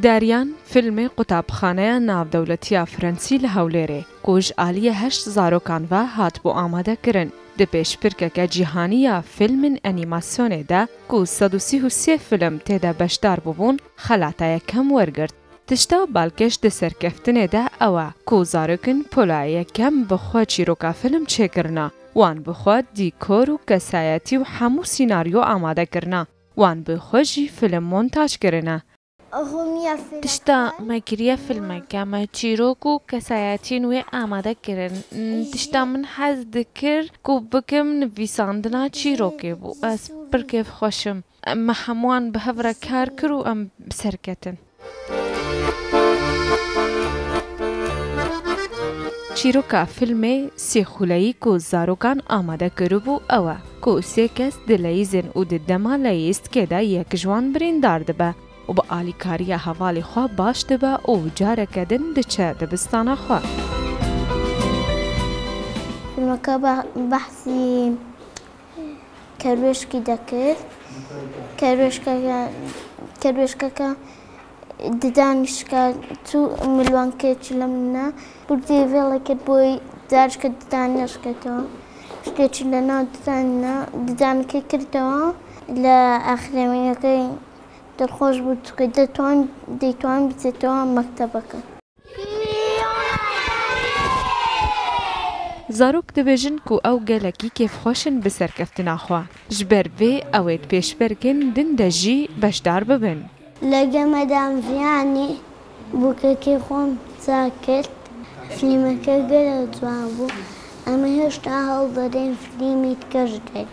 داریان فیلم قوتابخانه ناودەوڵەتیە فەرەنسی لە هەولێرێ کۆژ ئالیە 8 زارۆکان و هات بۆ ئامادەکردن دە پێشبڕکێکە جیهانیە فیلمن ئەنیماسیۆنێدا و 133 فیلم تێدا بەشدار بوون خەلاتایەکەم وەرگرت. تشتا باڵکێش دە سەرکەفتنێدا ئەوە کو زارۆکن پۆلایەکەم بخوا چیرۆکا فیلم چێکردنا وان بخوا دیکۆر و کەسایەتی و هەموو سیناریۆ ئامادەکردنا وان بخۆژی فیلم مۆنتاژکردنە. تشتا مەگریە فیلمەکەمە چیرۆک و کەسایەتی نوێ ئامادەکردن. تشتا من حەز دکرد و بکەم نڤیساندنا چیرۆکێ بوو ئەس پڕکێ خۆشم ئەمە هەمووان بە هەڤرە کار کرد و ئەم بسەرکەتن. چیرۆکە فیلمێ سێخولەیی کۆ زارۆکان ئامادەکرد بوو ئەوە کۆ سێ کەس دلەیزن و ددەما لە ئێستکێدا یەک ژوان بریندار دەبە و بە ئالیکاریە هەواڵی خوا باش دەبە و جارەکەدن دچە دەبستانە خوا. فیلمەکە بەحسی کەروێشکی دەکرد کەروێشکەکە ددانیشکە تو ملوانکێکی لە منە بردی وێڵە کرد بۆی دارشکە ددانیشکێتەوە شتێکی لەناو ددانەکەی کردەوە لە ئاخرەمینەکەی دڵخۆش بوو توکە دەیتوان بچێتەوە مەکتەبەکە. زارۆک دەبێژن کو ئەو گەلەکی کێفخۆشن بسەرکەفتناخوا ji ber vê ew ê pêşbergên din de jî beşdar bibin. لە گەمەدام ڤیانی بووکەکەی خۆم چا کرد فیلمەکە گەلە جوان بوو ئەمە هێشتا هەڵدەدەین فیلمی تکەش دێت.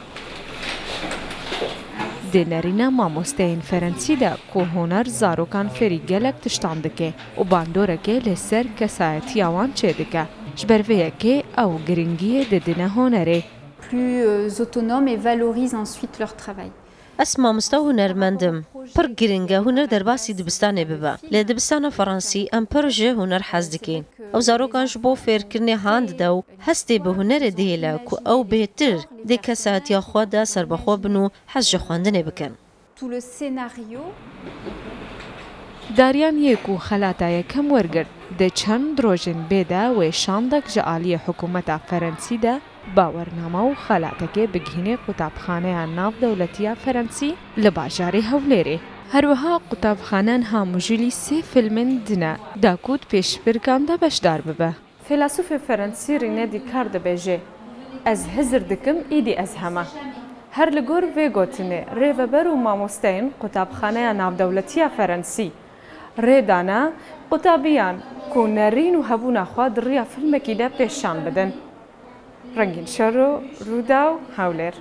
دێنەرینە مامۆستەیەن فەرەنسیدا کۆ هۆنەر زارۆکان فێری گەلک تشتان دکێ و باندۆرەکێ لەسەر کەسایەتیاوان چێ دکە ji ber vê yekê ew giringiyê didine honerê. Plus autonomes et valorisent ensuite leur travail. ئەس مامۆستا و هونەرمەندم پڕ گرنگە هونەر دەرباسی دبستانێ ببە لێ دبستانە فەڕەنسی ئەم پڕژێ هونەر حەز دکەین ئەو زارۆکانش بۆ فێرکردنێ هانددا و هەستێ بە هونەرە دێلە کو ئەو بێتر دێ کەساتیا خوادا سربەخۆ بن و حەزژە خواندنێ بکەن. داریان یەک و خەلاتایەکەم وەرگرت دە چەند ڕۆژن بێدا وێشاندەك ji ئالیە حکوومەتا فەرەنسیدا باوەرنامە و خەلاتەکێ بگهینێ قوتابخانەیە ناودەوڵەتیە فەرەنسی لە باژارێ هەولێرێ. هەروەها قوتابخانەن هاموژولی سێ فیلمن دنە داکوت پێشبرکاندا بەشدار ببە. فیلاسوفی فەرەنسی ڕینێ دیکار دەبێژێ ئەز هزر دکم ئیدی ئەز هەمە. هەر لە گۆر vê gotinê rêveber û mamosteyên قوتابخانەیە ناودەوڵەتیە فەرەنسی ڕێدانا قوتابیان ku nerîn û hebûna xwe di rêya filmekî de pêşan bidin. Rengîn Şero, Rûda û Hewlêr.